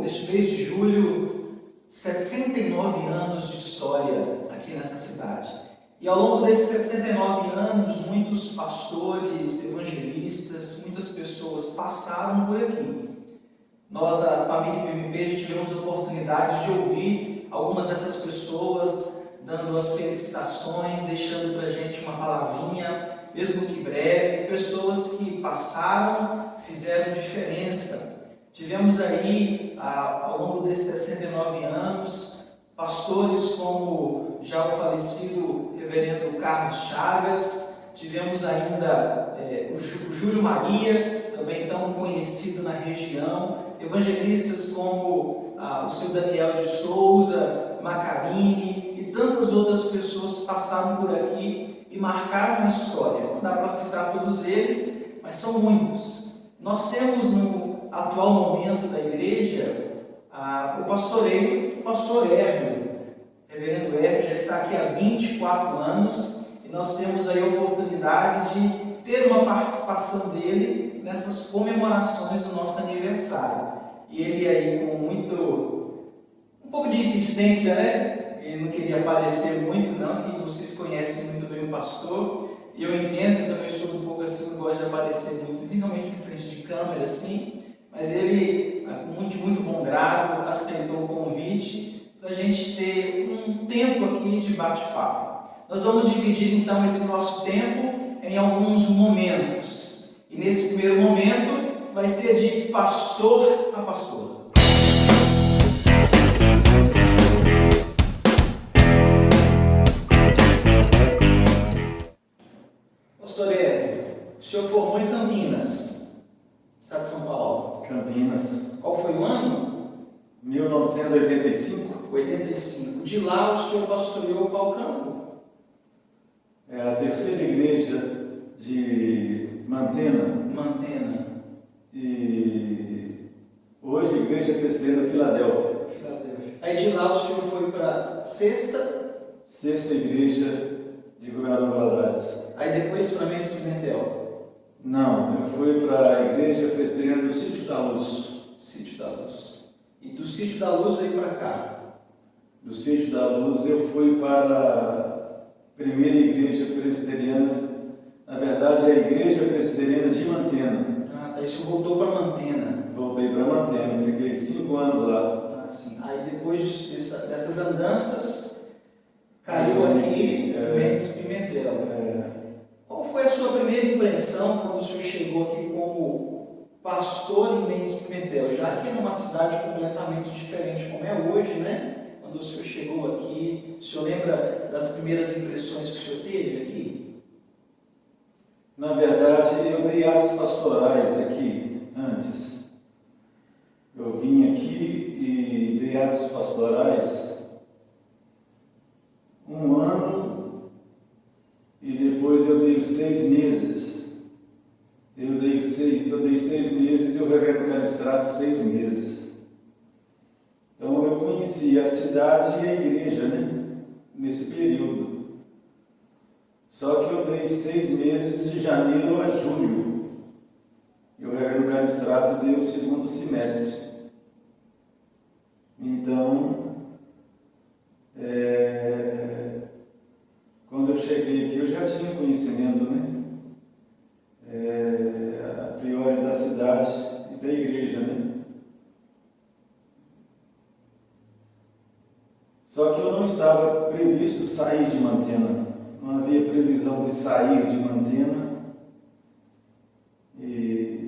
neste mês de julho, 69 anos de história aqui nessa cidade. E ao longo desses 69 anos, muitos pastores, evangelistas, muitas pessoas passaram por aqui. Nós, da família PMP, tivemos a oportunidade de ouvir algumas dessas pessoas dando as felicitações, deixando para a gente uma palavrinha, mesmo que breve, pessoas que passaram, fizeram diferença. Tivemos aí, ao longo desses 69 anos, pastores como já o falecido reverendo Carlos Chagas, tivemos ainda o Júlio Maria, também tão conhecido na região, evangelistas como o seu Daniel de Souza, Macarini e tantas outras pessoas passaram por aqui e marcaram a história. Não dá para citar todos eles, mas são muitos. Nós temos no atual momento da igreja o pastoreio do pastor Hérmio. O reverendo Hérmio já está aqui há 24 anos e nós temos aí a oportunidade de ter uma participação dele nessas comemorações do nosso aniversário. E ele aí com um pouco de insistência, né? Ele não queria aparecer muito, não, que vocês conhecem muito bem o pastor. E eu entendo, eu também sou um pouco assim, não gosto de aparecer muito, principalmente em frente de câmera, assim. Mas ele, com muito bom grado, aceitou o convite para a gente ter um tempo aqui de bate-papo. Nós vamos dividir então esse nosso tempo em alguns momentos. E nesse primeiro momento vai ser de pastor a pastor. Pastor Hélio, o senhor formou em Campinas, estado de São Paulo. Campinas. Qual foi o ano? 1985. 85. De lá o senhor pastoreou qual campo? É a terceira igreja de Mantena. E hoje Igreja Presbiteriana Filadélfia. Aí de lá o senhor foi para a sexta igreja de Governador Valadares. Aí depois para Mendes Pimentel. Não, eu fui para a Igreja Presbiteriana do Sítio da Luz. Sítio da Luz. E do Sítio da Luz veio para cá? Do Sítio da Luz eu fui para a primeira igreja presbiteriana, na verdade é a Igreja Presbiteriana de Mantena. Ah, tá. Isso voltou para Mantena. Voltei para Mantena, fiquei 5 anos lá. Ah, sim. Aí depois dessas andanças, caiu aqui em Mendes Pimentel. Qual foi a sua primeira impressão quando o senhor chegou aqui como pastor em Mendes Pimentel? Já que é uma cidade completamente diferente como é hoje, né? Quando o senhor chegou aqui, o senhor lembra das primeiras impressões que o senhor teve aqui? Na verdade, eu dei atos pastorais aqui antes. Eu vim aqui e dei atos pastorais 1 ano e depois eu dei 6 meses. Eu dei 6 meses e o reverendo Calistrato 6 meses. Então eu conheci a cidade e a igreja, né? Nesse período. Só que eu dei 6 meses de janeiro a julho. E o reverendo Calistrato deu o 2º semestre. Então, quando eu cheguei aqui, eu já tinha conhecimento, né? A priori da cidade e da igreja, né? Só que eu não estava previsto sair de Mantena. Não havia previsão de sair de Mantena. E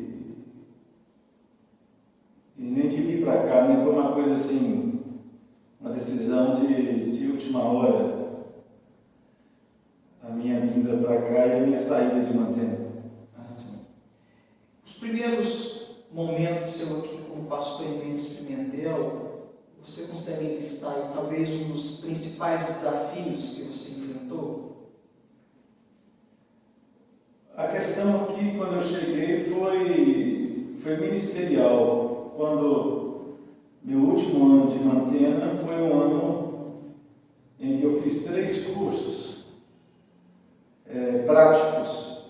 nem de vir para cá, nem foi uma coisa assim, uma decisão de última hora. A minha vinda para cá e a minha saída de Mantena. Ah, sim. Os primeiros momentos seu aqui como pastor em Mendes Pimentel, você consegue listar aí, talvez um dos principais desafios que você enfrentou? A questão aqui, quando eu cheguei, foi ministerial. Quando meu último ano de Mantena foi um ano em que eu fiz 3 cursos práticos,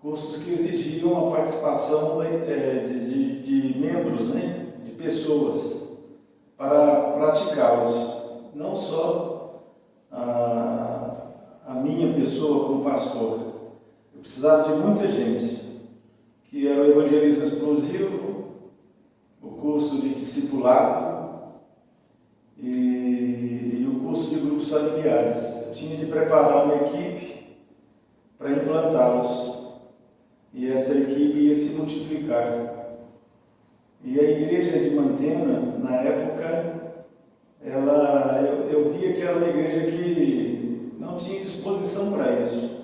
cursos que exigiam a participação de membros, né? De pessoas para praticá-los. Não só a minha pessoa como pastor. Eu precisava de muita gente, que era o evangelismo explosivo, o curso de discipulado e o curso de grupos familiares. Eu tinha de preparar uma equipe para implantá-los. E essa equipe ia se multiplicar. E a igreja de Mantena, na época, eu via que era uma igreja que não tinha disposição para isso.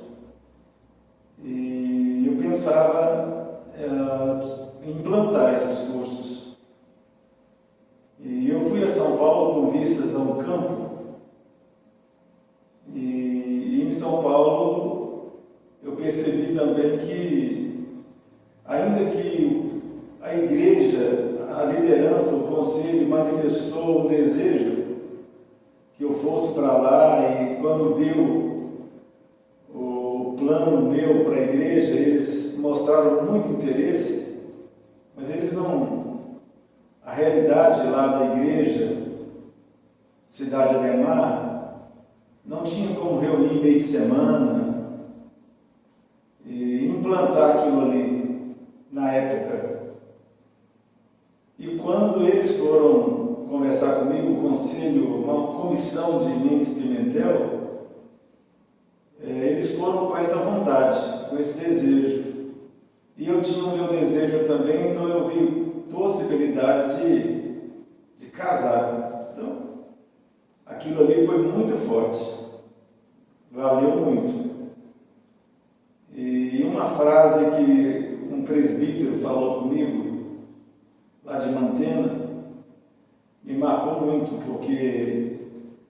E eu pensava em implantar esses cursos. E eu fui a São Paulo com vistas a um campo. E em São Paulo eu percebi também que, ainda que a igreja, a liderança, o conselho manifestou um desejo que eu fosse para lá, e quando viu o plano meu para a igreja, eles mostraram muito interesse, mas eles não... A realidade lá da igreja, Cidade Ademar, não tinha como reunir meio de semana e implantar aquilo ali na época. E quando eles foram conversar comigo, o conselho, uma comissão de Mendes Pimentel, eles foram com essa vontade, com esse desejo. E eu tinha o meu desejo também, então eu vi possibilidade de casar. Então, aquilo ali foi muito forte, valeu muito. E uma frase que um presbítero falou comigo, lá de Mantena, me marcou muito, porque,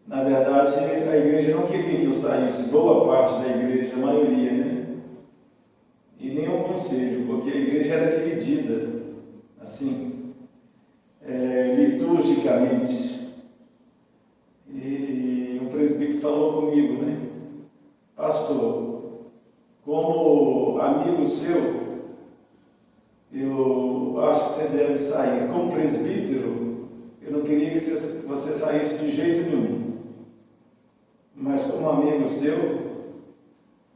na verdade, a igreja não queria que eu saísse, boa parte da igreja, a maioria, né? E nem o conselho, porque a igreja era dividida, assim, liturgicamente. E o presbítero falou comigo, né? Pastor, como amigo seu, eu acho que você deve sair. Como presbítero, eu não queria que você saísse de jeito nenhum. Mas como amigo seu,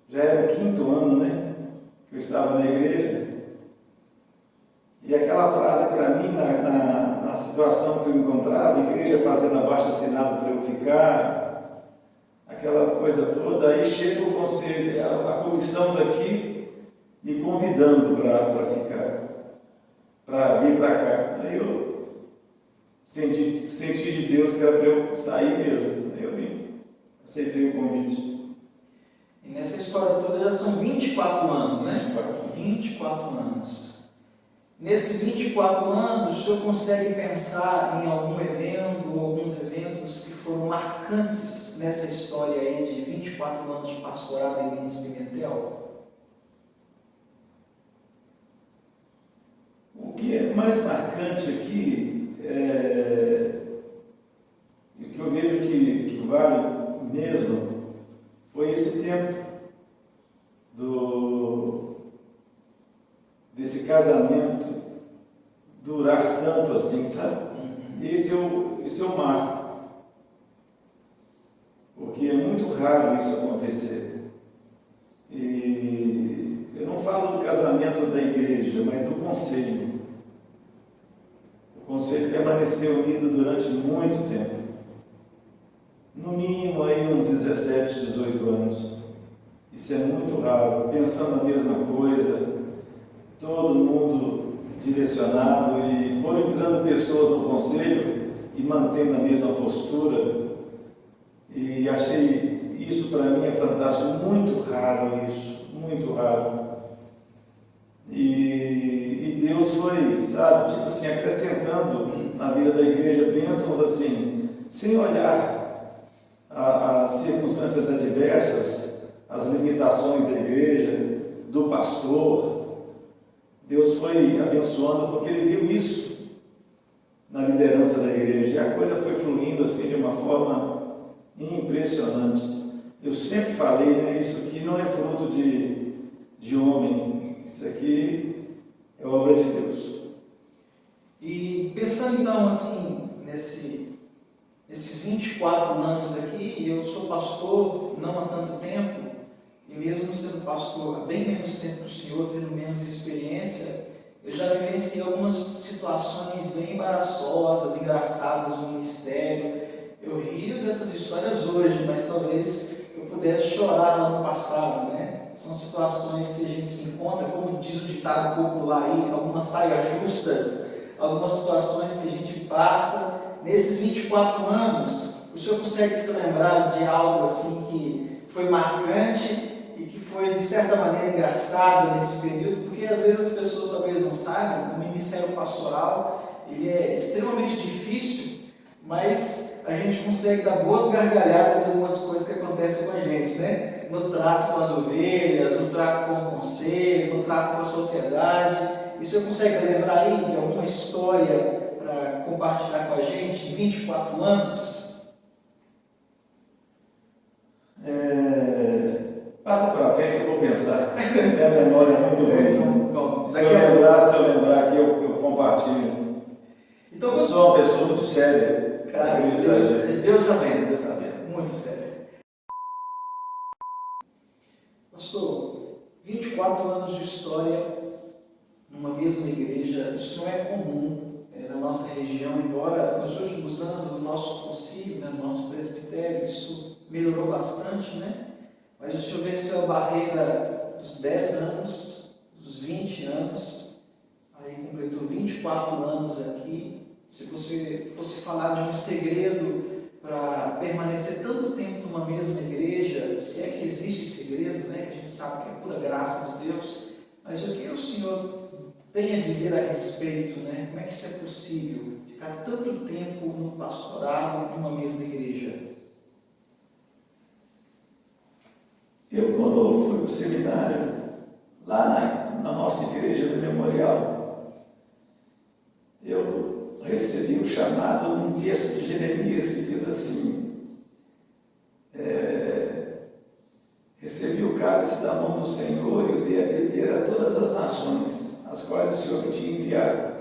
já era o 5º ano, né? Que eu estava na igreja. E aquela frase para mim, na situação que eu encontrava, a igreja fazendo abaixo-assinado para eu ficar, aquela coisa toda, aí chega o conselho, a comissão daqui me convidando para ficar, para vir para cá. Aí eu senti de Deus que era para eu sair mesmo. Aí eu vim, aceitei o convite. E nessa história toda já são 24 anos, né? 24 anos. Nesses 24 anos, o senhor consegue pensar em algum evento, ou alguns eventos que foram marcantes nessa história aí de 24 anos de pastorado em Mendes Pimentel? O que é mais marcante aqui, o que eu vejo que vale mesmo, foi esse tempo desse casamento durar tanto assim, sabe? Esse é o marco. Porque é muito raro isso acontecer. E eu não falo do casamento da igreja, mas do conselho. O conselho permaneceu unido durante muito tempo. No mínimo aí uns 17, 18 anos. Isso é muito raro. Pensando a mesma coisa, todo mundo direcionado, e foram entrando pessoas no conselho e mantendo a mesma postura, e achei isso, para mim, é fantástico, muito raro isso, muito raro. E Deus foi, sabe, tipo assim, acrescentando na vida da igreja bênçãos assim, sem olhar as circunstâncias adversas, as limitações da igreja, do pastor. Deus foi abençoando porque Ele viu isso na liderança da igreja, e a coisa foi fluindo assim de uma forma impressionante. Eu sempre falei, né, isso aqui não é fruto de homem, isso aqui é obra de Deus. E pensando em 24 anos aqui e eu sou pastor não há tanto tempo, e mesmo sendo pastor há bem menos tempo que o senhor, tendo menos experiência, eu já vivenciei algumas situações bem embaraçosas, engraçadas no ministério. Eu rio dessas histórias hoje, mas talvez eu pudesse chorar lá no passado, né? São situações que a gente se encontra, como diz o ditado popular aí, algumas saias justas, algumas situações que a gente passa nesses 24 anos. O senhor consegue se lembrar de algo assim que foi marcante e que foi de certa maneira engraçado nesse período? Porque às vezes as pessoas talvez não saibam, o ministério pastoral ele é extremamente difícil, mas a gente consegue dar boas gargalhadas em algumas coisas que acontecem com a gente, né? No trato com as ovelhas, no trato com o conselho, no trato com a sociedade. E o senhor consegue lembrar aí de alguma história para compartilhar com a gente em 24 anos? Passa para frente, eu vou pensar. Minha memória é muito ruim. Então, Se eu lembrar aqui, eu compartilho. Então, eu sou uma pessoa muito séria. Cara, Deus sabendo, muito sério. Pastor, 24 anos de história numa mesma igreja, isso não é comum na nossa região, embora nos últimos anos o nosso concílio, no nosso presbitério, isso melhorou bastante, né? Mas o senhor venceu a barreira dos 10 anos, dos 20 anos, aí completou 24 anos aqui. Se você fosse falar de um segredo para permanecer tanto tempo numa mesma igreja, se é que existe segredo, né, que a gente sabe que é pura graça de Deus, mas o que o senhor tem a dizer a respeito, né? Como é que isso é possível, ficar tanto tempo no pastorado de uma mesma igreja? Eu, quando fui para o seminário, lá na nossa igreja do Memorial, eu recebi um chamado num texto de Jeremias que diz assim: recebi o cálice da mão do Senhor e o dei a beber a todas as nações, as quais o Senhor me tinha enviado.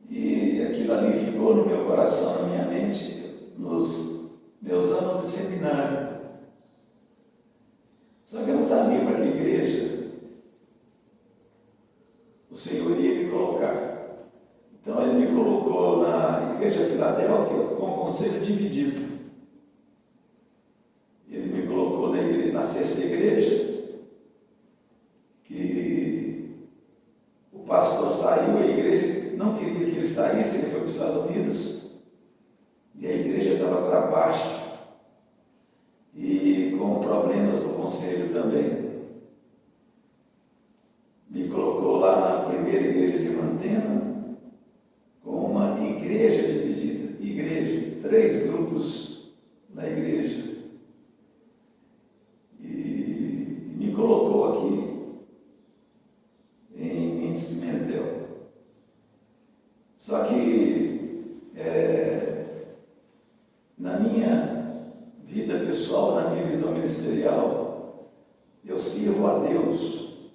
E aquilo ali ficou no meu coração, na minha mente, nos meus anos de seminário. Só que eu não sabia para que igreja o Senhor ia me colocar. Então Ele me colocou na Igreja Filadélfia com o conselho dividido. Ele me colocou na sexta igreja, que o pastor saiu, a igreja não queria que ele saísse, ele foi para os Estados Unidos, e a igreja estava para baixo. E com problemas do conselho também. Me colocou lá na primeira igreja de Mantena, com uma igreja dividida, 3 grupos na igreja. E me colocou aqui em Pimentel. Só que na minha vida pessoal, na minha visão ministerial, eu sirvo a Deus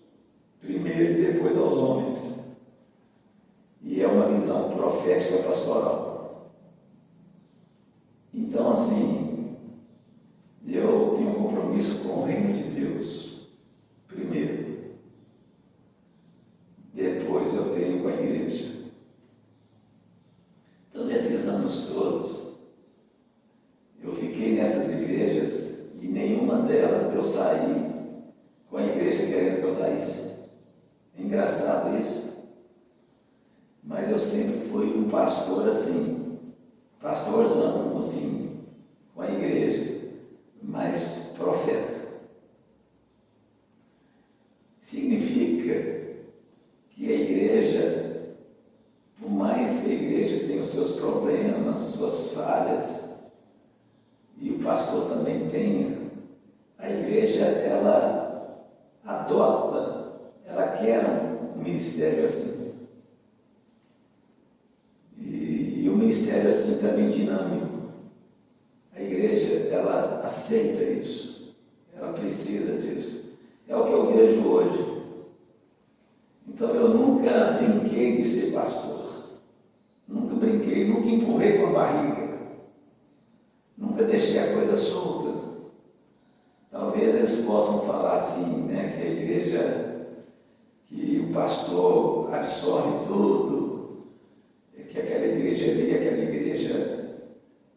primeiro e depois aos homens. E é uma visão profética pastoral. Então, assim, eu tenho um compromisso com o reino de Deus primeiro. Depois eu tenho com a igreja. Então, nesses anos todos, eu fiquei nessas igrejas e nenhuma delas eu saí com a igreja querendo que eu saísse. É engraçado isso. Mas eu sempre fui um pastor assim, pastorzão assim, com a igreja, mas profeta. Significa que a igreja, por mais que a igreja tenha os seus problemas, suas falhas, e o pastor também tenha, a igreja, ela adota, ela quer um ministério assim. E o ministério assim também dinâmico. A igreja, ela aceita isso, ela precisa disso. É o que eu vejo hoje. Então eu nunca brinquei de ser pastor, nunca brinquei, nunca empurrei com a barriga. nunca deixei a coisa solta. Talvez eles possam falar assim, né, que a igreja, que o pastor absorve tudo, que aquela igreja ali, aquela igreja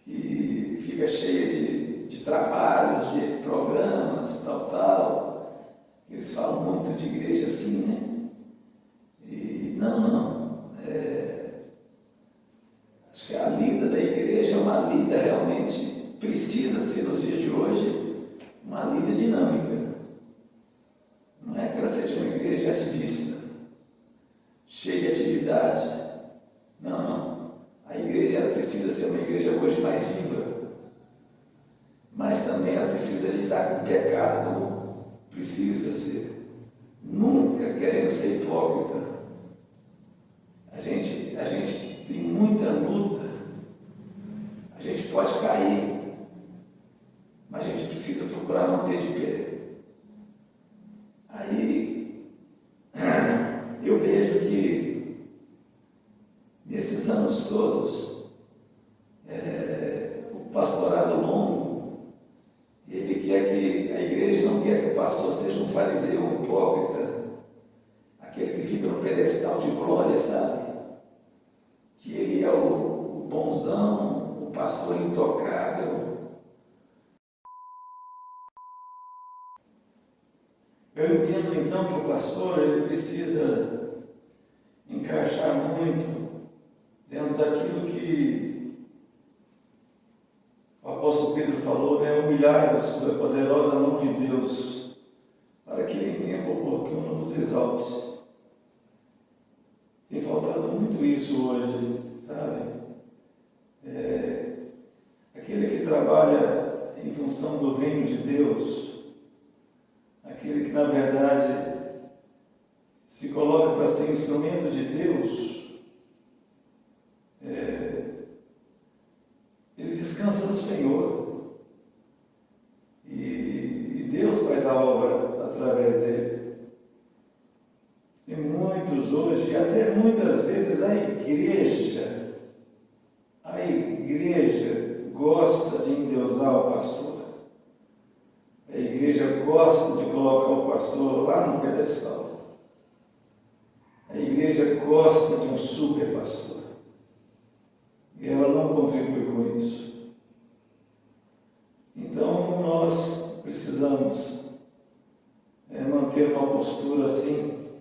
que fica cheia de trabalhos, de programas, tal. Eles falam muito de igreja assim, né? E não. Acho que a lida da igreja é uma lida realmente, precisa ser nos dias de hoje, uma lida dinâmica. Não é que ela seja uma igreja ativista, cheia de atividade. Não. A igreja ela precisa ser uma igreja hoje mais viva. Mas também ela precisa lidar com o pecado como precisa ser. Nunca querendo ser hipócrita. A gente tem muita luta. A gente pode cair, mas a gente precisa procurar manter de pé. Aí eu vejo que nesses anos todos, o pastorado longo, ele quer que a igreja não quer que o pastor seja um fariseu, um hipócrita, aquele que fica no pedestal de glória, sabe? Que ele é o bonzão, o pastor intocável. Eu entendo então que o pastor ele precisa encaixar muito dentro daquilo que o apóstolo Pedro falou, né? Humilhar-vos sob a poderosa mão de Deus, para que ele em tempo oportuno vos exalte. Tem faltado muito isso hoje, sabe? Aquele que trabalha em função do reino de Deus, aquele que na verdade se coloca para ser instrumento de Deus, ele descansa no Senhor e Deus faz a obra através dele. Tem muitos hoje, e até muitas vezes a igreja gosta de endeusar o pastor. A igreja gosta de colocar o pastor lá no pedestal. A igreja gosta de um super pastor. E ela não contribui com isso. Então nós precisamos manter uma postura assim,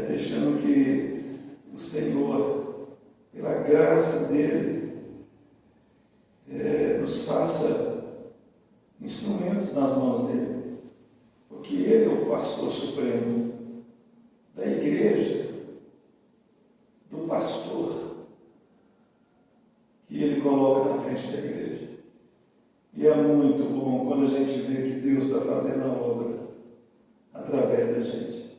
deixando que o Senhor, pela graça dele, nos faça instrumentos nas mãos dele, porque ele é o pastor supremo da igreja, do pastor que ele coloca na frente da igreja. E é muito bom quando a gente vê que Deus está fazendo a obra através da gente.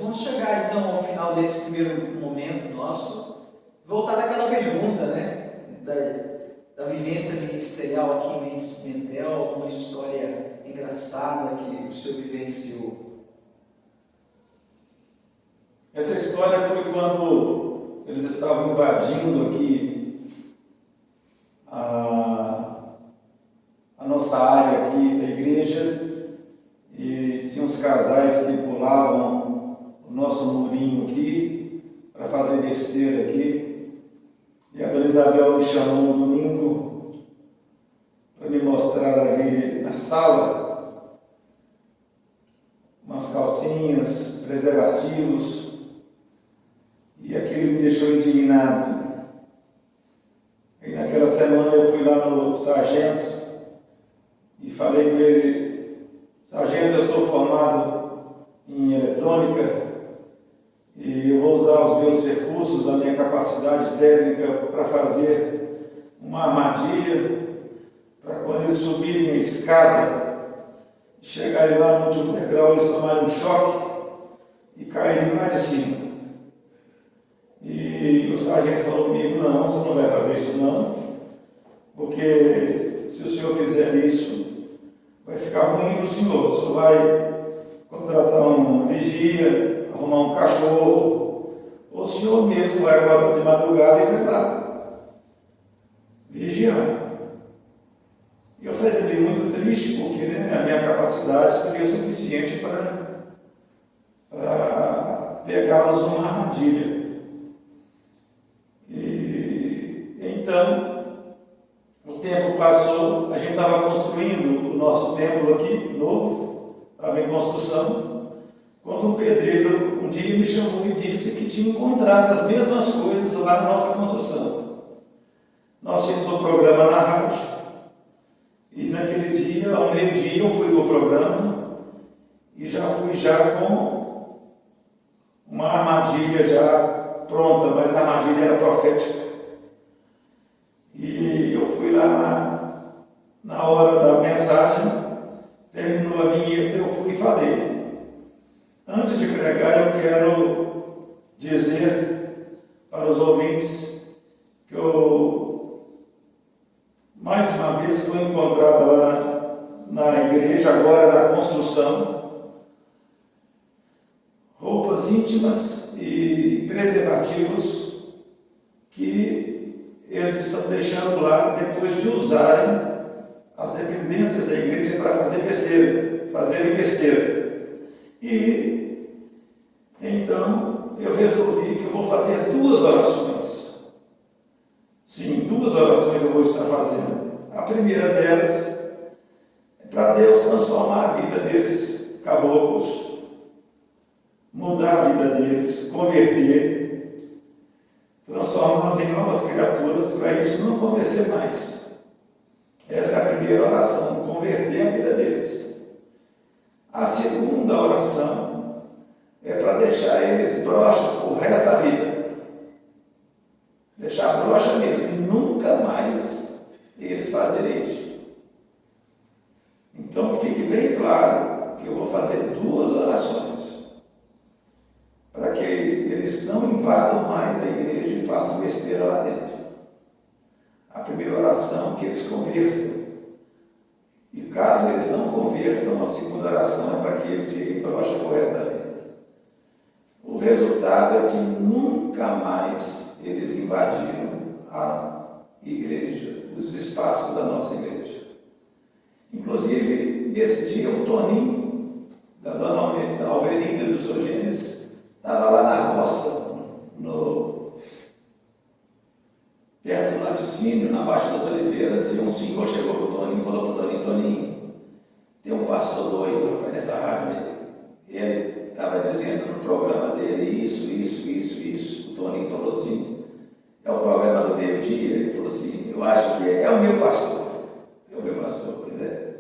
Vamos chegar então ao final desse primeiro momento nosso, voltar àquela pergunta, né? Da vivência ministerial aqui em Mendes Pimentel, alguma história engraçada que o senhor vivenciou? Essa história foi quando eles estavam invadindo aqui a nossa área aqui da igreja e tinha uns casais que pulavam o nosso murinho aqui para fazer besteira aqui. E a dona Isabel me chamou no domingo para me mostrar ali na sala umas calcinhas, preservativos, e aquilo me deixou indignado. E naquela semana eu fui lá no sargento e falei com ele: sargento, eu sou formado em eletrônica e eu vou usar os meus recursos, a minha capacidade técnica para fazer uma armadilha para quando eles subirem a escada, chegarem lá no último degrau, eles tomarem um choque e caírem lá de cima. E o sargento falou comigo: não, você não vai fazer isso não, porque se o senhor fizer isso, vai ficar ruim para o senhor. O senhor vai contratar um vigia, arrumar um cachorro, ou o senhor mesmo vai acordar de madrugada e vai lá. vigiando. E eu saí dali muito triste, porque a minha capacidade seria suficiente para pegá-los numa armadilha. E então, o tempo passou, a gente estava construindo o nosso templo aqui, novo, estava em construção, quando um pedreiro um dia me chamou e disse que tinha encontrado as mesmas coisas lá na nossa construção. Nós tínhamos um programa na rádio, e naquele dia, ao meio-dia, eu fui no programa e já fui com uma armadilha já pronta, mas a armadilha era profética. E eu fui lá na hora da mensagem, terminou a vinheta, eu fui e falei: antes de pregar, eu quero dizer para os ouvintes que eu, mais uma vez, fui encontrada lá na igreja, agora na construção, roupas íntimas e preservativos que eles estão deixando lá depois de usarem as dependências da igreja para fazerem besteira. E então eu resolvi que eu vou fazer 2 orações. Sim, 2 orações eu vou estar fazendo. A primeira delas é para Deus transformar a vida desses caboclos, mudar a vida deles, converter, transformá-los em novas criaturas, para isso não acontecer mais. Essa é a primeira oração, converter a vida deles. A segunda oração é para deixar eles broxas o resto da vida. Deixar broxa mesmo, e nunca mais eles fazerem isso. Então fique bem claro que eu vou fazer 2 orações, para que eles não invadam mais a igreja e façam besteira lá dentro. A primeira oração, que eles convertam. E caso eles não convertam, a segunda oração é para que eles fiquem broxa o resto da vida. O resultado é que nunca mais eles invadiram a igreja, os espaços da nossa igreja. Inclusive, nesse dia, o Toninho, da dona Alverinda do Sr. Gênesis, estava lá na roça, perto do laticínio, na Baixa das Oliveiras, e um senhor chegou para o Toninho e falou para o Toninho: Toninho, tem um pastor doido, rapaz, nessa rádio aí. Ele estava dizendo no programa dele isso. O Toninho falou assim: é o programa do meio-dia? Ele falou assim: eu acho que é o meu pastor. É o meu pastor, pois é.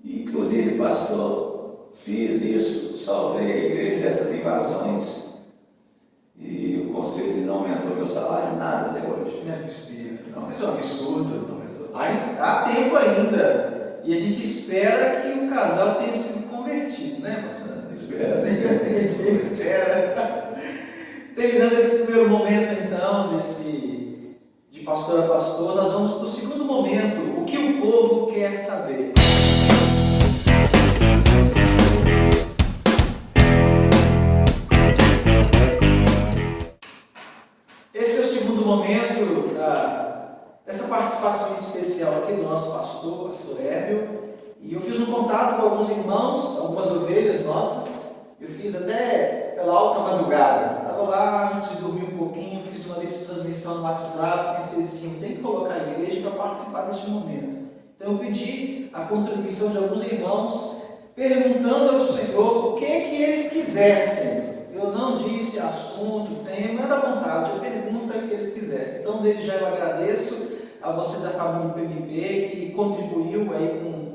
E, inclusive, pastor, fiz isso, salvei a igreja dessas invasões, e o conselho não aumentou meu salário nada até hoje. Não é possível. Não, isso é um absurdo, não aumentou. Há tempo ainda. E a gente espera que o casal tenha sido convertido, né, pastor? Espera. Espera. Terminando esse primeiro momento, então, de pastor a pastor, nós vamos para o segundo momento: o que o povo quer saber. Esse é o segundo momento dessa participação especial aqui do nosso pastor Hélio. E eu fiz um contato com alguns irmãos, algumas ovelhas nossas. Eu fiz até pela alta madrugada. Estava lá antes de dormir um pouquinho, fiz uma transmissão no WhatsApp, pensei assim: tem que colocar a igreja para participar deste momento. Então eu pedi a contribuição de alguns irmãos, perguntando ao Senhor o que eles quisessem. Eu não disse assunto, tema, era vontade, eu pergunto o que eles quisessem. Então, desde já eu agradeço a você da família do PMP, que contribuiu aí com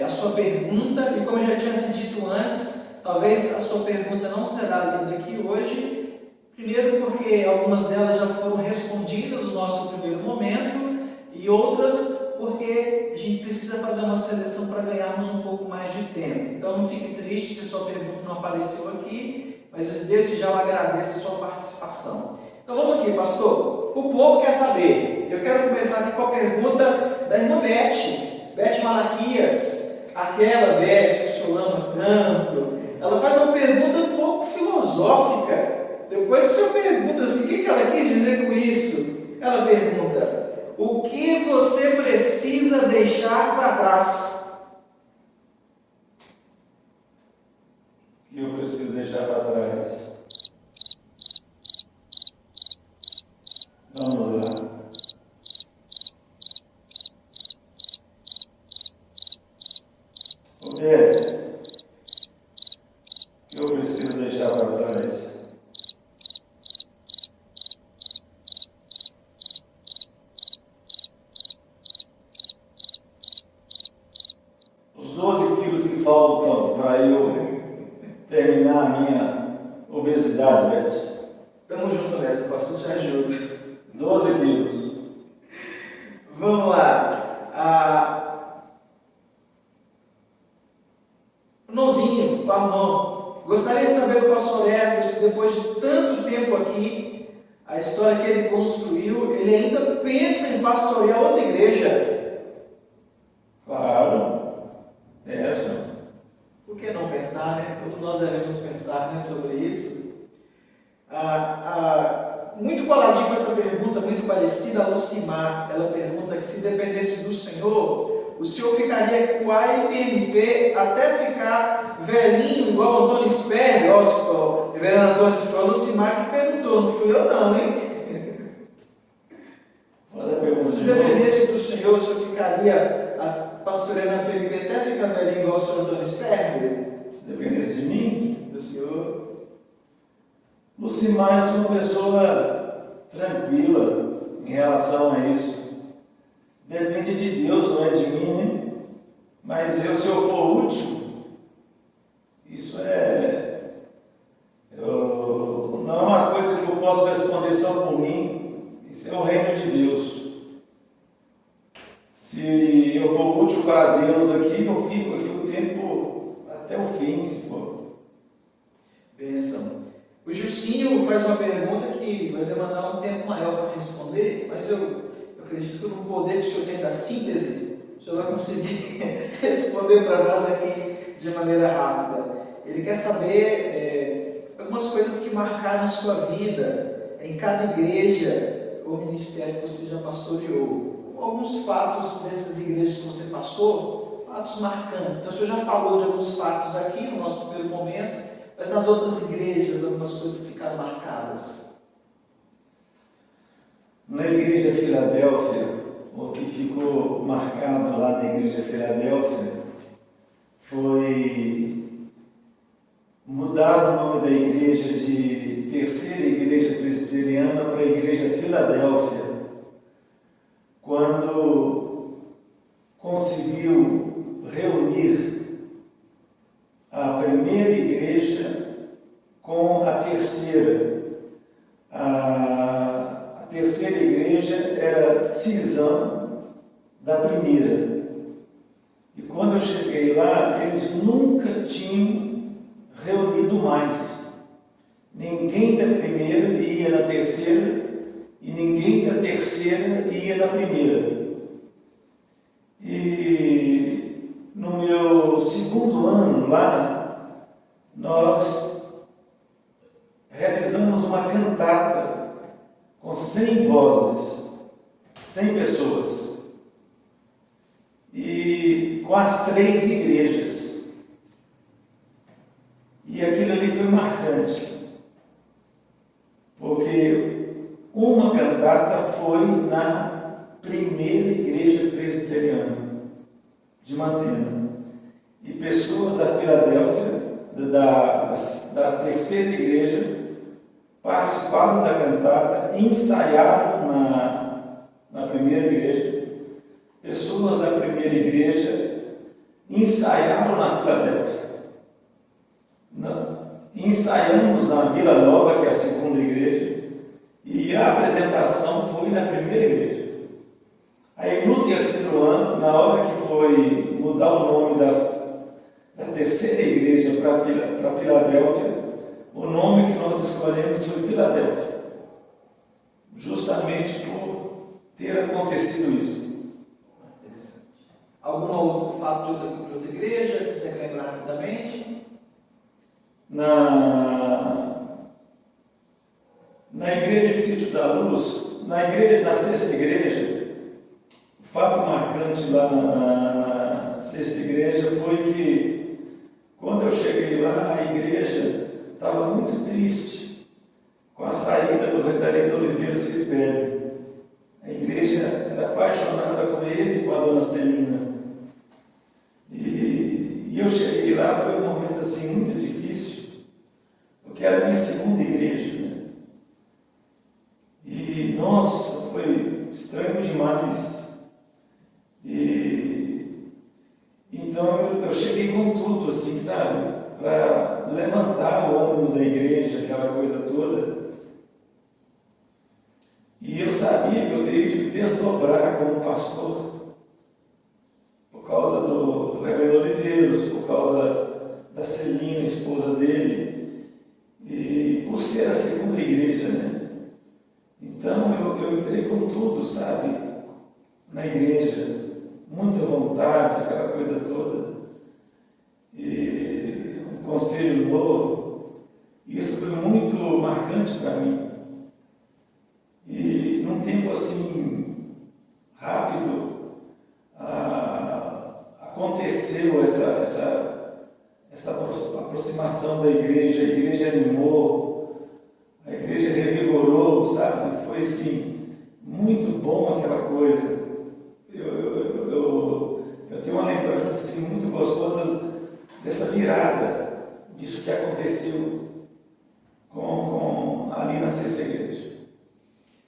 a sua pergunta. E como eu já tinha te dito antes, talvez a sua pergunta não será lida aqui hoje. Primeiro porque algumas delas já foram respondidas no nosso primeiro momento, e outras porque a gente precisa fazer uma seleção para ganharmos um pouco mais de tempo. Então não fique triste se sua pergunta não apareceu aqui, mas desde já eu agradeço a sua participação. Então vamos aqui, pastor. O povo quer saber. Eu quero começar aqui com a pergunta da irmã Beth Malaquias, aquela Beth que o senhor ama tanto. Ela faz uma pergunta um pouco filosófica. Depois o senhor pergunta assim: o que ela quis dizer com isso? Ela pergunta: o que você precisa deixar para trás? O que eu preciso deixar para trás? Vamos lá. Roberto, o que eu preciso deixar para trás? Os 12 quilos que faltam para eu terminar a minha obesidade, Beto. Tamo junto nessa, pastor, te ajudo. 12 quilos. Vamos lá. Nãozinho, Barnão, gostaria de saber do pastor Hércules, se depois de tanto tempo aqui, a história que ele construiu, ele ainda pensa em pastorear outra igreja. Claro. Pensa. Por que não pensar, né? Todos nós devemos pensar, né, sobre isso. Muito coladinho com essa pergunta, muito parecida, a Lucimar, ela pergunta que se dependesse do Senhor, o Senhor ficaria com a IPMP até ficar velhinho, igual o Antônio Sperry, o reverendo Antônio Sperry, a Lucimar que perguntou, não fui eu não, hein? Se dependesse do Senhor, o Senhor ficaria pastoreando a IPMP até ficar velhinho, igual o Senhor Antônio Sperry? Se dependesse de mim, Do Senhor. Lucimar, eu sou uma pessoa tranquila em relação a isso. Depende de Deus, não é de mim, né? Mas se eu for útil, isso não é uma coisa que eu posso responder só por mim. Isso é o reino de Deus. Se eu for útil para Deus aqui, eu fico aqui o tempo até o fim, se for. Bênção. O Gilcinho faz uma pergunta que vai demandar um tempo maior para responder, mas eu acredito que no poder que o senhor tem da síntese, o senhor vai conseguir responder para nós aqui de maneira rápida. Ele quer saber algumas coisas que marcaram a sua vida em cada igreja ou ministério que você já pastoreou. Alguns fatos dessas igrejas que você passou, fatos marcantes. Então, o senhor já falou de alguns fatos aqui no nosso primeiro momento, mas nas outras igrejas, algumas coisas que ficaram marcadas. Na igreja Filadélfia, o que ficou marcado lá na igreja Filadélfia foi mudar o nome da igreja de Terceira Igreja Presbiteriana para a igreja Filadélfia, quando conseguiu reunir a primeira igreja com a terceira. A terceira igreja era cisão da primeira. E quando eu cheguei lá, eles nunca tinham reunido mais. Ninguém da primeira ia na terceira e ninguém da terceira ia na primeira. E no meu segundo ano lá, nós realizamos uma cantata com 100 vozes, 100 pessoas, e com as 3 igrejas. E aquilo ali foi marcante, porque uma cantata foi na primeira igreja presbiteriana de Mantena. E pessoas da Filadélfia, da terceira igreja, participaram da cantata, ensaiaram na primeira igreja. Pessoas da primeira igreja ensaiaram na Filadélfia. Ensaiamos na Vila Nova, que é a segunda igreja, e a apresentação foi na primeira igreja. Aí no terceiro ano, na hora que foi mudar o nome da terceira igreja para Filadélfia, o nome que nós escolhemos foi Filadélfia, justamente por ter acontecido isso. Interessante. Algum outro fato de outra igreja que você quer lembrar rapidamente? Na igreja de Sítio da Luz, na sexta igreja, fato marcante lá na sexta igreja foi que, quando eu cheguei lá, a igreja estava muito triste com a saída do reverendo Oliveira Cirpelli. A igreja era apaixonada com ele e com a dona Celina. E eu cheguei lá, foi um momento assim muito difícil, porque era a minha segunda igreja, né? E, nossa, foi estranho demais. E então eu cheguei com tudo, assim, sabe? Para levantar o ânimo da igreja, aquela coisa toda. E eu sabia que eu teria de me desdobrar como pastor, por causa do reverendo Oliveiros, por causa da Celina, esposa dele, e por ser a segunda igreja, né? Então eu entrei com tudo, sabe? Na igreja, muita vontade, aquela coisa toda. E um conselho novo, isso foi muito marcante para mim. E num tempo assim rápido, aconteceu essa aproximação da igreja, a igreja animou, a igreja revigorou, sabe? Foi assim, muito bom aquela coisa. Eu tenho uma lembrança assim, muito gostosa dessa virada, disso que aconteceu ali na sexta igreja.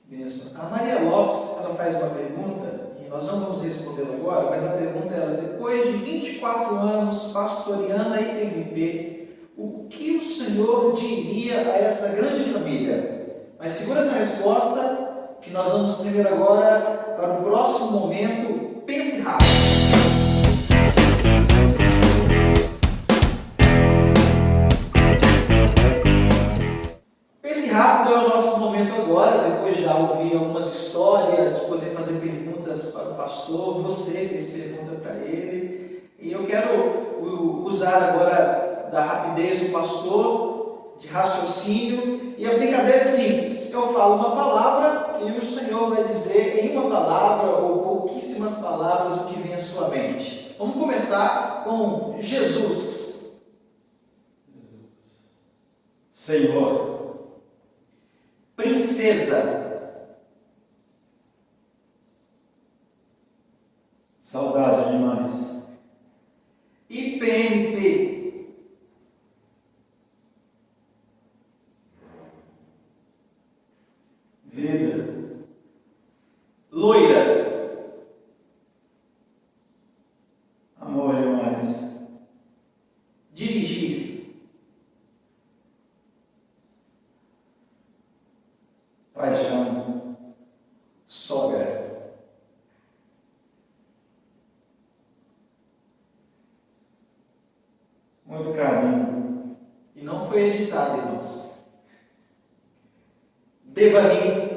Benção. A Maria Lopes, ela faz uma pergunta, e nós não vamos respondê-la agora, mas a pergunta é: depois de 24 anos pastoreando a IPMP, o que o Senhor diria a essa grande família? Mas segura essa resposta, que nós vamos primeiro agora para o próximo momento. Pense rápido. Pense rápido é o nosso momento agora, depois de já ouvir algumas histórias, poder fazer perguntas para o pastor. Você fez pergunta para ele, e eu quero usar agora da rapidez do pastor, de raciocínio, e a brincadeira é simples. Eu falo uma palavra e o Senhor vai dizer em uma palavra ou pouquíssimas palavras o que vem à sua mente. Vamos começar com Jesus. Senhor. Princesa. Saudade demais. IPMP. Vida. Loira. Amor demais. Dirigir. Paixão. Sogra. Muito carinho. E não foi editado, irmãos. Devanir.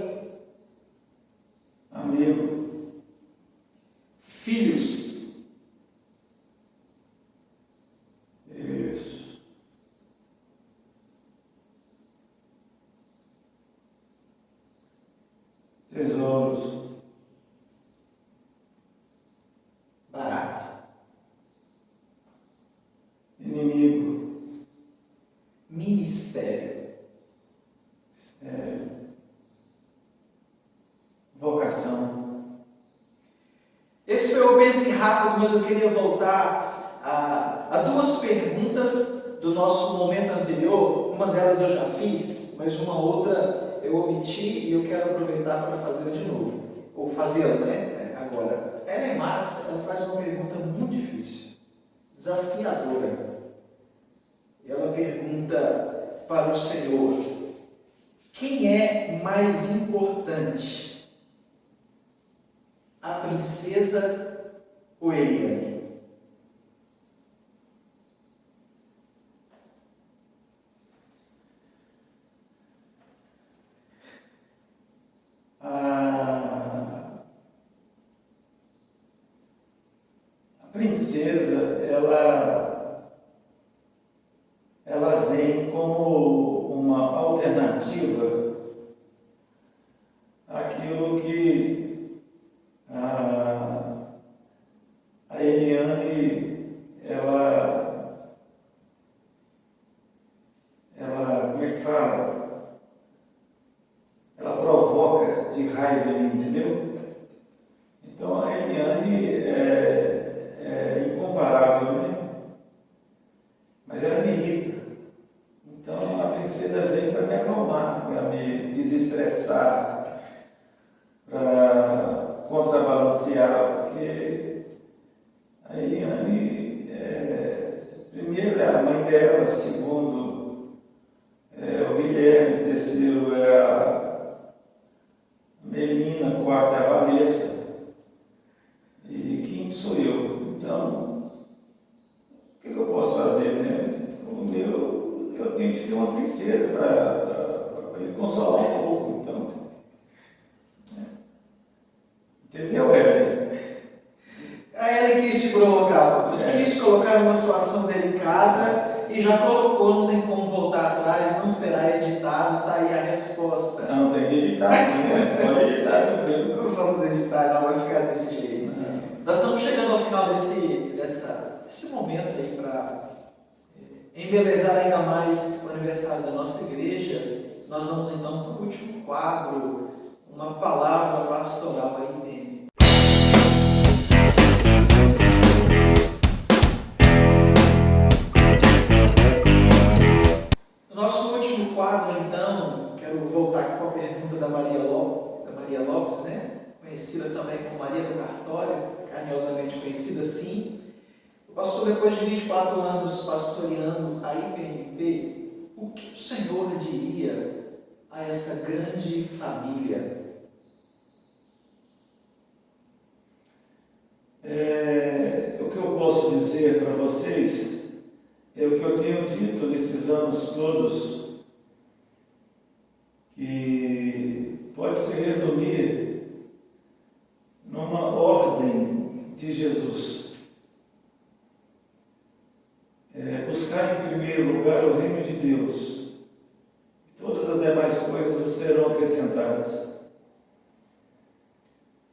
Amigo. Filhos. Isso. Tesouros. Barata. Inimigo. Ministério. Vocação. Esse foi o Pense Rápido, mas eu queria voltar a duas perguntas do nosso momento anterior. Uma delas eu já fiz, mas uma outra eu omiti e eu quero aproveitar para fazê-la de novo. Ou fazê-la, né? Agora. Ela é massa, ela faz uma pergunta muito difícil, desafiadora. Ela pergunta para o Senhor: quem é mais importante? A princesa ou Eliane? A princesa, ela vem como uma alternativa àquilo que como é que fala? Ela provoca de raiva ele, entendeu? Então a Eliane é incomparável, né? Mas ela me irrita. Então a princesa vem para me acalmar, para me desestressar, para contrabalancear, porque a Eliane, primeiro é a mãe dela, segundo o Guilherme, terceiro é a Melina, quarto é a Valessa e quinto sou eu. Então, o que eu posso fazer, né? Eu tenho que ter uma princesa para me consolar um pouco, então. Entendeu, Ellen? A Ellen quis te provocar, você quis te colocar em uma situação delicada e já colocou, não tem como voltar atrás, não será editado, está aí a resposta. Não, tem que editar sim, né? Pode editar tranquilo. Vamos editar, não vai ficar desse jeito. Nós estamos chegando ao final desse momento aí para embelezar ainda mais o aniversário da nossa igreja. Nós vamos então para o último quadro, uma palavra pastoral aí dentro. No nosso último quadro, então, quero voltar aqui com a pergunta da Maria Lopes, né? Conhecida também como Maria do Cartório, carinhosamente conhecida assim. O pastor, depois de 24 anos pastoreando a IPMP, o que o Senhor diria a essa grande família? O que eu posso dizer para vocês é o que eu tenho dito nesses anos todos, que pode se resumir numa ordem de Jesus. Buscar em primeiro lugar o reino de Deus, e todas as demais coisas vos serão acrescentadas.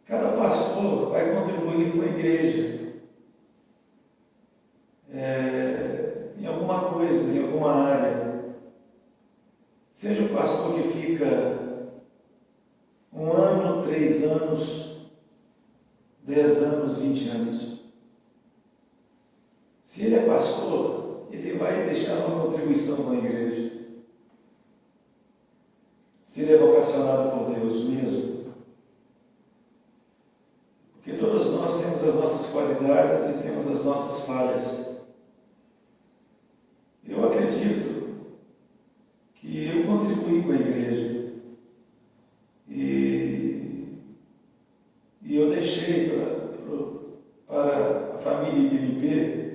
Cada pastor vai contribuir com a igreja em alguma coisa, em alguma área. Seja o pastor que fica 1 ano, 3 anos, 10 anos, 20 anos. Se ele é pastor, ele vai deixar uma contribuição com a igreja. Se ele é vocacionado por Deus mesmo. Porque todos nós temos as nossas qualidades e temos as nossas falhas. Eu acredito que eu contribuí com a igreja e eu deixei para a família IPMP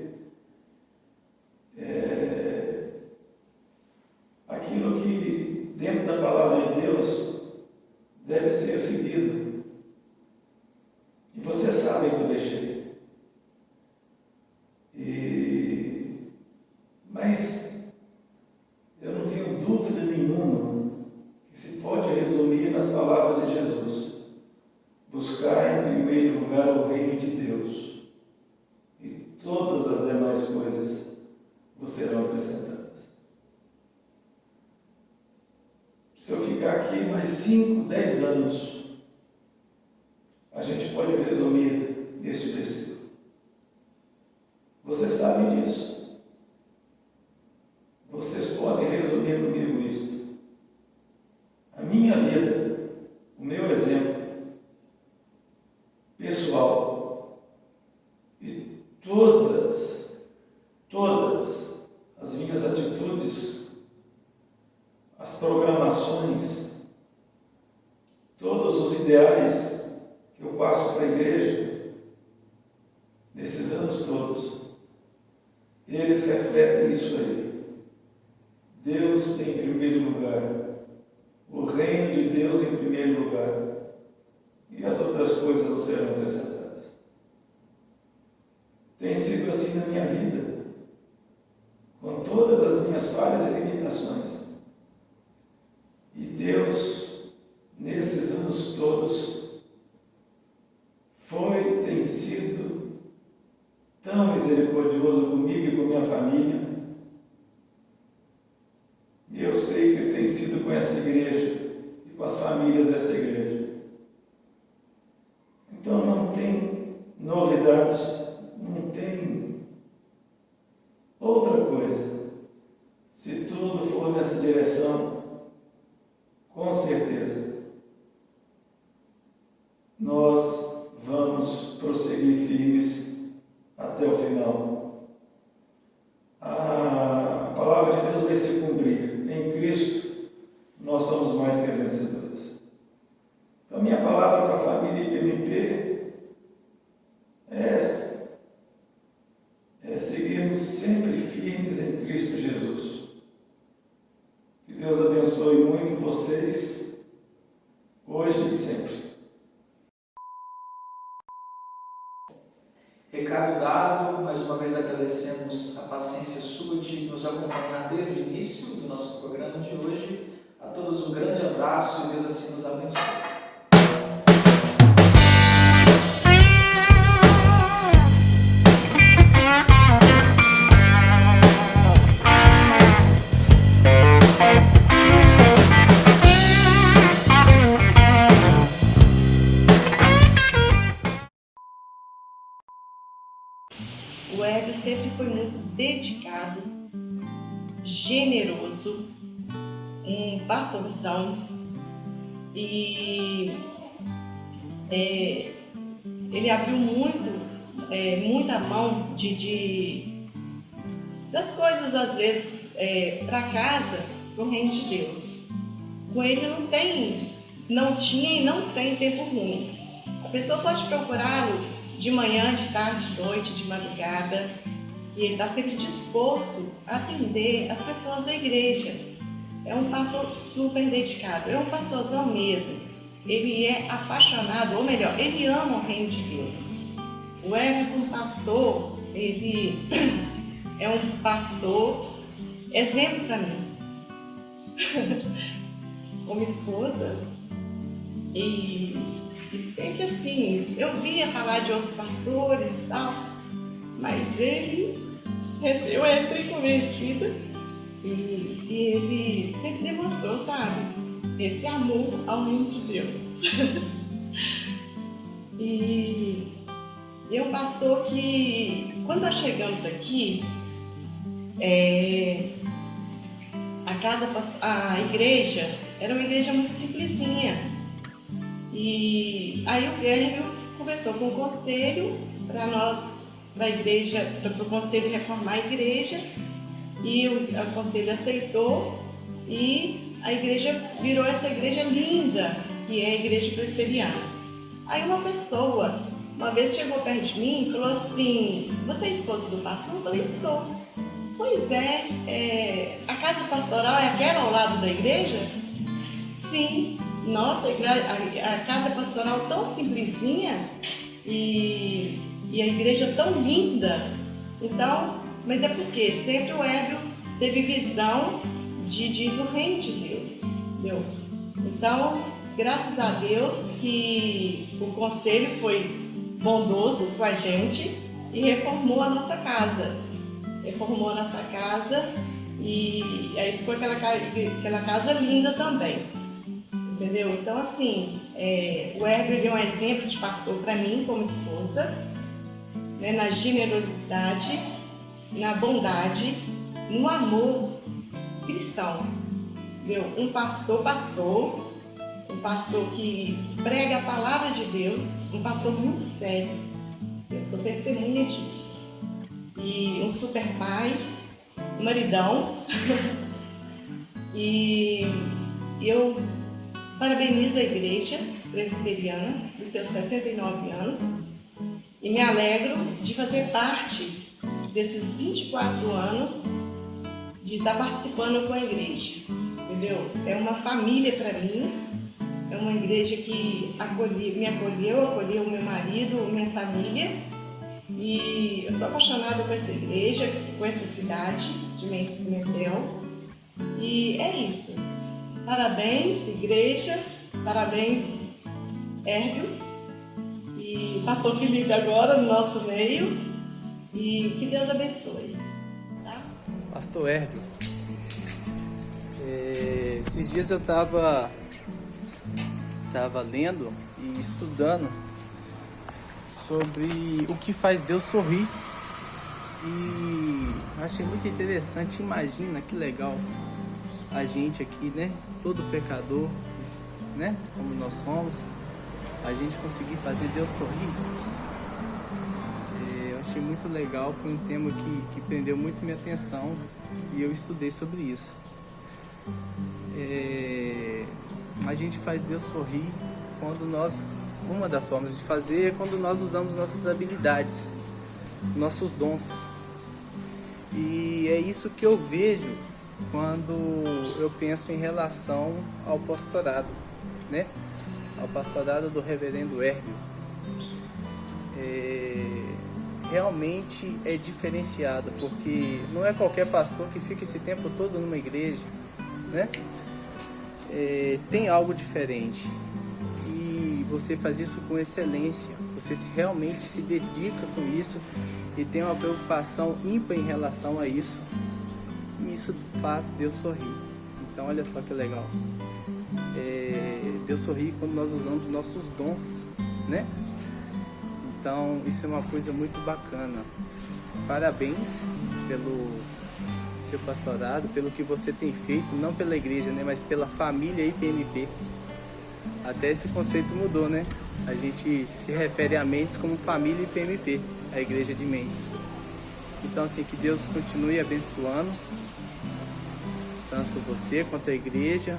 aquilo que dentro da palavra de Deus deve ser seguido. E vocês sabem que eu deixei. Mas eu não tenho dúvida nenhuma que se pode resumir nas palavras de Jesus: buscar em primeiro lugar o reino de Deus, e todas as demais coisas vos serão acrescentadas. Se eu ficar aqui mais 5, 10 anos, a gente pode resumir neste versículo. Vocês sabem disso. Vocês podem resumir comigo isto. A minha vida, o meu exemplo pessoal e todas as minhas atitudes, as programações, todos os ideais que eu passo para a igreja, nesses anos todos, eles refletem isso aí. Deus em primeiro lugar, o reino de Deus em primeiro lugar, e as outras coisas não serão acrescentadas. Tem sido assim na minha vida, com todas as minhas falhas e limitações. E Deus, nesses anos todos, tem sido tão misericordioso comigo e com minha família. E eu sei que tem sido com essa igreja e com as famílias dessa igreja. Então não tem novidade, não tem outra coisa. Se tudo for nessa direção, com certeza, nós vamos prosseguir firmes até o final. A palavra de Deus vai se cumprir. Em Cristo, nós somos mais que vencedores. Então, minha palavra para a família IPMP é esta: é seguirmos sempre firmes em Cristo Jesus. Que Deus abençoe muito vocês, hoje e sempre. Recado dado, mais uma vez agradecemos a paciência sua de nos acompanhar desde o início do nosso programa de hoje. A todos um grande abraço e Deus assim nos abençoe. O Hélio sempre foi muito dedicado, generoso, um pastorzão, e ele abriu muita mão das coisas, às vezes, para casa, para o reino de Deus. Com ele não tinha e não tem tempo ruim. A pessoa pode procurá-lo de manhã, de tarde, de noite, de madrugada, e ele está sempre disposto a atender as pessoas da igreja. É um pastor super dedicado, é um pastorzão mesmo. Ele é apaixonado, ou melhor, ele ama o reino de Deus. O Hélio, como pastor, ele é um pastor exemplo para mim. Como esposa, e sempre assim, eu via falar de outros pastores e tal, mas ele eu recém-convertida e ele sempre demonstrou, sabe, esse amor ao reino de Deus. E é um pastor que, quando nós chegamos aqui, a igreja era uma igreja muito simplesinha. E aí o Guilherme conversou com o conselho para o conselho reformar a igreja, e o conselho aceitou, e a igreja virou essa igreja linda, que é a igreja presbiteriana. Aí uma pessoa, uma vez chegou perto de mim e falou assim: "Você é esposa do pastor?" Eu falei: "Sou." "Pois a casa pastoral é aquela ao lado da igreja?" "Sim." "Nossa, a casa pastoral tão simplesinha e a igreja tão linda." Então, mas é porque sempre o Hélio teve visão do reino de Deus, entendeu? Então, graças a Deus que o conselho foi bondoso com a gente e reformou a nossa casa. E aí ficou aquela casa linda também. Entendeu? Então, assim, o Herbert é um exemplo de pastor para mim, como esposa, né, na generosidade, na bondade, no amor cristão. Entendeu? Um pastor que prega a palavra de Deus, um pastor muito sério. Eu sou testemunha disso. E um super pai, um maridão. E eu parabenizo a igreja presbiteriana dos seus 69 anos e me alegro de fazer parte desses 24 anos de estar participando com a igreja, entendeu? É uma família para mim, é uma igreja que me acolheu meu marido, minha família, e eu sou apaixonada por essa igreja, por essa cidade de Mendes Pimentel, e é isso. Parabéns, igreja, parabéns, Hélio, e pastor Felipe agora no nosso meio. E que Deus abençoe. Tá? Pastor Herbio, esses dias eu estava lendo e estudando sobre o que faz Deus sorrir. E achei muito interessante. Imagina que legal a gente aqui, né? Todo pecador, né? Como nós somos, a gente conseguir fazer Deus sorrir. Eu achei muito legal. Foi um tema que prendeu muito minha atenção e eu estudei sobre isso. A gente faz Deus sorrir quando uma das formas de fazer é quando nós usamos nossas habilidades, nossos dons. E é isso que eu vejo quando eu penso em relação ao pastorado, né? Ao pastorado do reverendo Herbio. Realmente é diferenciado, porque não é qualquer pastor que fica esse tempo todo numa igreja, né? Tem algo diferente e você faz isso com excelência, você realmente se dedica com isso e tem uma preocupação ímpar em relação a isso, e isso faz Deus sorrir. Então olha só que legal, Deus sorri quando nós usamos nossos dons, né? Então isso é uma coisa muito bacana. Parabéns pelo seu pastorado, pelo que você tem feito, não pela igreja, né, mas pela família IPMP. Até esse conceito mudou, né? A gente se refere a Mendes como família IPMP, a igreja de Mendes. Então, assim, que Deus continue abençoando tanto você quanto a igreja.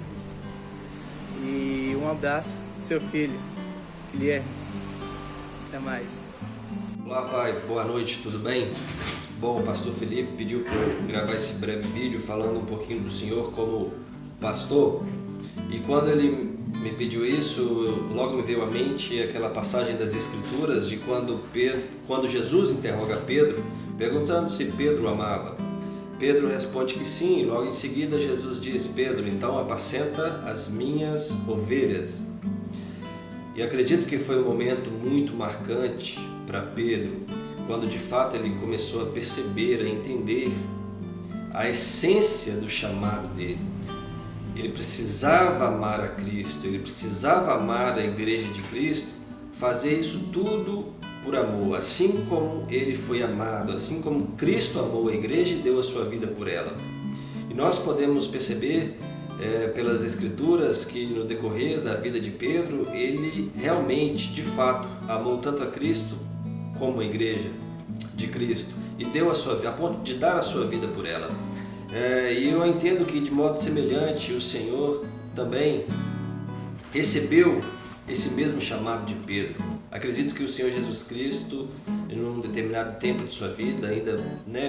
E um abraço do seu filho, Guilherme. Até mais. Olá, pai. Boa noite, tudo bem? Bom, o pastor Felipe pediu para eu gravar esse breve vídeo falando um pouquinho do senhor como pastor. E quando ele me pediu isso, logo me veio à mente aquela passagem das Escrituras de quando Jesus interroga Pedro, perguntando se Pedro amava. Pedro responde que sim, e logo em seguida Jesus diz: Pedro, então apacenta as minhas ovelhas. E acredito que foi um momento muito marcante para Pedro, quando de fato ele começou a perceber, a entender a essência do chamado dele. Ele precisava amar a Cristo, ele precisava amar a igreja de Cristo, fazer isso tudo por amor, assim como ele foi amado, assim como Cristo amou a igreja e deu a sua vida por ela. E nós podemos perceber pelas Escrituras que no decorrer da vida de Pedro, ele realmente, de fato, amou tanto a Cristo como a igreja de Cristo e deu a sua vida, a ponto de dar a sua vida por ela. E eu entendo que de modo semelhante o Senhor também recebeu esse mesmo chamado de Pedro. Acredito que o Senhor Jesus Cristo, em um determinado tempo de sua vida, ainda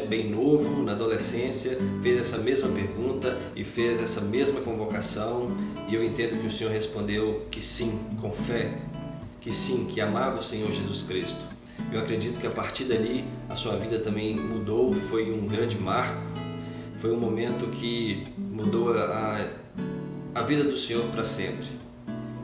bem novo, na adolescência, fez essa mesma pergunta e fez essa mesma convocação, e eu entendo que o Senhor respondeu que sim, com fé, que sim, que amava o Senhor Jesus Cristo. Eu acredito que a partir dali a sua vida também mudou, foi um grande marco, foi um momento que mudou a vida do Senhor para sempre.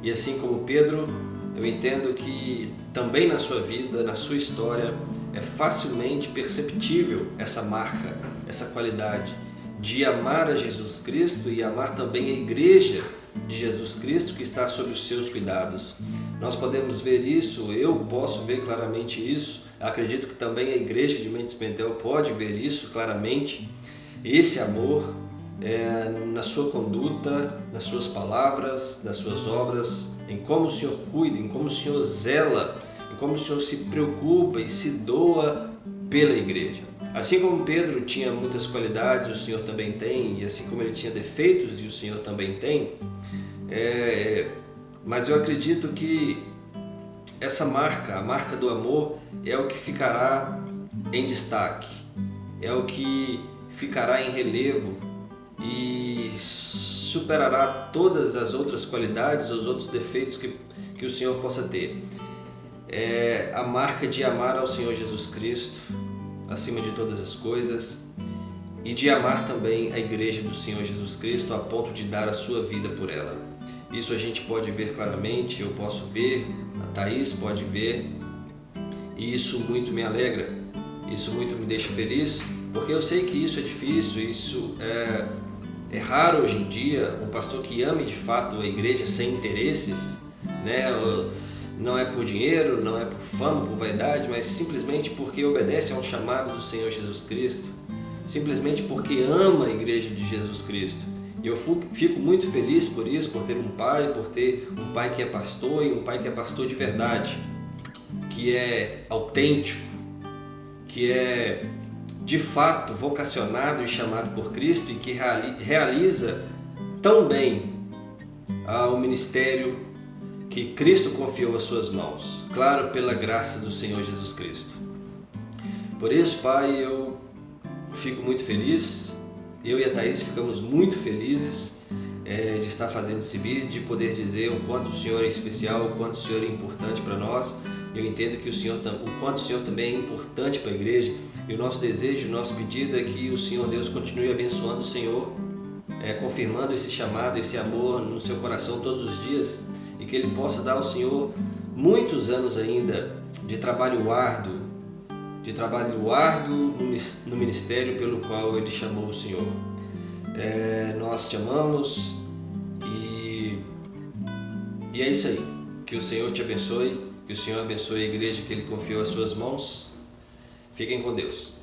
E assim como Pedro, eu entendo que também na sua vida, na sua história, é facilmente perceptível essa marca, essa qualidade de amar a Jesus Cristo e amar também a igreja de Jesus Cristo que está sob os seus cuidados. Nós podemos ver isso, eu posso ver claramente isso, acredito que também a igreja de Mendes Pentel pode ver isso claramente, esse amor na sua conduta, nas suas palavras, nas suas obras, em como o Senhor cuida, em como o Senhor zela, em como o Senhor se preocupa e se doa pela igreja. Assim como Pedro tinha muitas qualidades, o Senhor também tem, e assim como ele tinha defeitos, e o Senhor também tem, mas eu acredito que essa marca, a marca do amor, é o que ficará em destaque, é o que ficará em relevo e superará todas as outras qualidades, os outros defeitos que o Senhor possa ter. É a marca de amar ao Senhor Jesus Cristo acima de todas as coisas e de amar também a igreja do Senhor Jesus Cristo a ponto de dar a sua vida por ela. Isso a gente pode ver claramente, eu posso ver, a Thaís pode ver, e isso muito me alegra. Isso muito me deixa feliz, porque eu sei que isso é difícil, isso é raro hoje em dia, um pastor que ame de fato a igreja sem interesses, né? Não é por dinheiro, não é por fama, por vaidade, mas simplesmente porque obedece a um chamado do Senhor Jesus Cristo, simplesmente porque ama a igreja de Jesus Cristo. E eu fico muito feliz por isso, por ter um pai que é pastor e um pai que é pastor de verdade, que é autêntico, que é de fato vocacionado e chamado por Cristo e que realiza tão bem o ministério que Cristo confiou às suas mãos, claro, pela graça do Senhor Jesus Cristo. Por isso, Pai, eu fico muito feliz, eu e a Thaís ficamos muito felizes de estar fazendo esse vídeo, de poder dizer o quanto o Senhor é especial, o quanto o Senhor é importante para nós. Eu entendo que o quanto o Senhor também é importante para a igreja, e o nosso desejo, o nosso pedido é que o Senhor Deus continue abençoando o Senhor, confirmando esse chamado, esse amor no seu coração todos os dias, e que Ele possa dar ao Senhor muitos anos ainda de trabalho árduo no ministério pelo qual Ele chamou o Senhor. Nós te amamos e é isso aí. Que o Senhor te abençoe, que o Senhor abençoe a igreja que Ele confiou às suas mãos. Fiquem com Deus.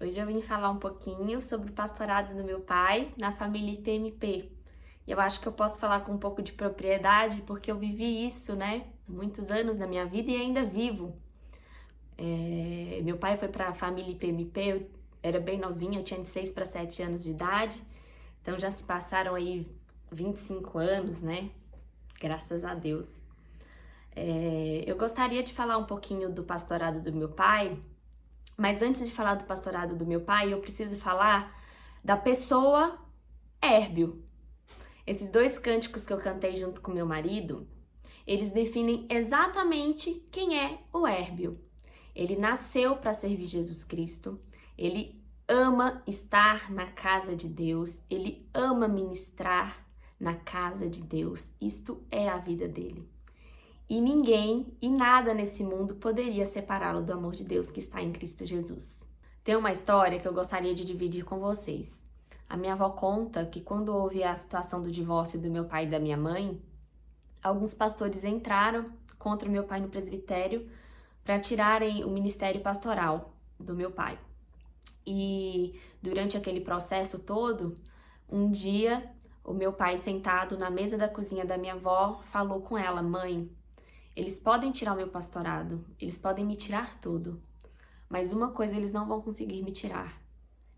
Hoje eu vim falar um pouquinho sobre o pastorado do meu pai na família IPMP. E eu acho que eu posso falar com um pouco de propriedade porque eu vivi isso, né? Muitos anos na minha vida e ainda vivo. Meu pai foi para a família IPMP, eu era bem novinha, eu tinha de 6 para 7 anos de idade. Então já se passaram aí 25 anos, né? Graças a Deus. Eu gostaria de falar um pouquinho do pastorado do meu pai, mas antes de falar do pastorado do meu pai, eu preciso falar da pessoa Hérbio. Esses 2 cânticos que eu cantei junto com meu marido, eles definem exatamente quem é o Hérbio. Ele nasceu para servir Jesus Cristo, ele ama estar na casa de Deus, ele ama ministrar na casa de Deus. Isto é a vida dele. E ninguém e nada nesse mundo poderia separá-lo do amor de Deus que está em Cristo Jesus. Tem uma história que eu gostaria de dividir com vocês. A minha avó conta que quando houve a situação do divórcio do meu pai e da minha mãe, alguns pastores entraram contra o meu pai no presbitério para tirarem o ministério pastoral do meu pai. E durante aquele processo todo, Um dia, o meu pai, sentado na mesa da cozinha da minha avó, falou com ela: mãe, eles podem tirar o meu pastorado, eles podem me tirar tudo, mas uma coisa eles não vão conseguir me tirar,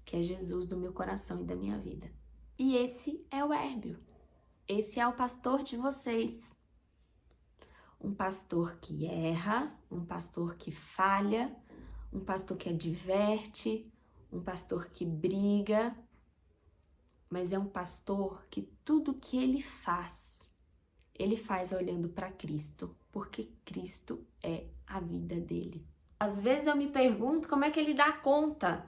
que é Jesus do meu coração e da minha vida. E esse é o Hérbio, esse é o pastor de vocês. Um pastor que erra, um pastor que falha, um pastor que adverte, um pastor que briga, mas é um pastor que tudo que ele faz olhando para Cristo, porque Cristo é a vida dele. Às vezes eu me pergunto como é que ele dá conta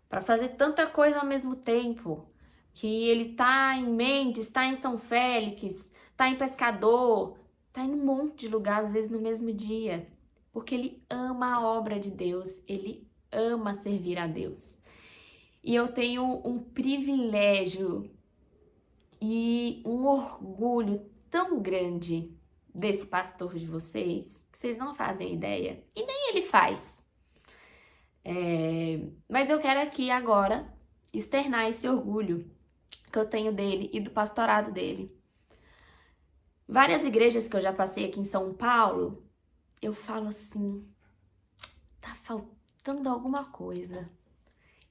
para fazer tanta coisa ao mesmo tempo, que ele tá em Mendes, tá em São Félix, tá em Pescador, tá em um monte de lugar, às vezes no mesmo dia, porque ele ama a obra de Deus, ele ama servir a Deus. E eu tenho um privilégio e um orgulho tão grande desse pastor de vocês, que vocês não fazem ideia, e nem ele faz. Mas eu quero aqui agora externar esse orgulho que eu tenho dele e do pastorado dele. Várias igrejas que eu já passei aqui em São Paulo, eu falo assim, tá faltando alguma coisa.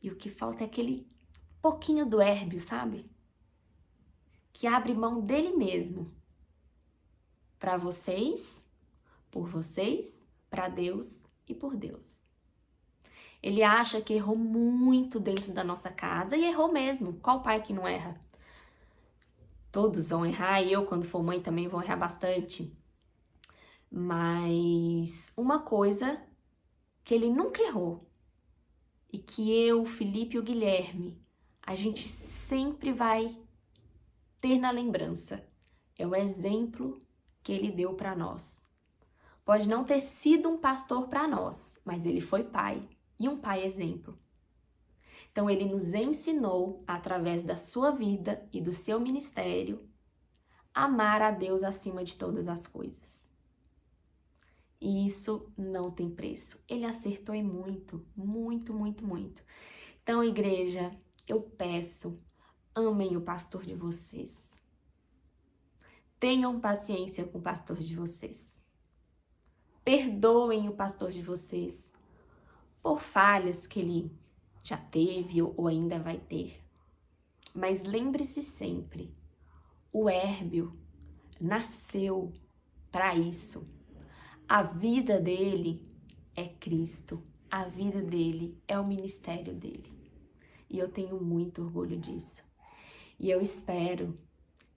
E o que falta é aquele pouquinho do Hérbio, sabe? Que abre mão dele mesmo. Para vocês, por vocês, para Deus e por Deus. Ele acha que errou muito dentro da nossa casa e errou mesmo. Qual pai que não erra? Todos vão errar e eu, quando for mãe, também vou errar bastante. Mas uma coisa que ele nunca errou e que eu, o Felipe e o Guilherme, a gente sempre vai ter na lembrança é o exemplo que ele deu para nós. Pode não ter sido um pastor para nós, mas ele foi pai e um pai exemplo. Então ele nos ensinou, através da sua vida e do seu ministério, a amar a Deus acima de todas as coisas. E isso não tem preço. Ele acertou em muito, muito, muito, muito. Então, igreja, eu peço, amem o pastor de vocês. Tenham paciência com o pastor de vocês. Perdoem o pastor de vocês por falhas que ele já teve ou ainda vai ter. Mas lembre-se sempre, o Hérbio nasceu para isso. A vida dele é Cristo, a vida dele é o ministério dele. E eu tenho muito orgulho disso. E eu espero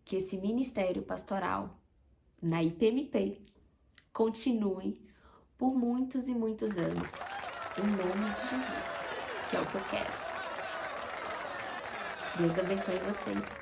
que esse ministério pastoral na IPMP continue por muitos e muitos anos. Em nome de Jesus, que é o que eu quero. Deus abençoe vocês.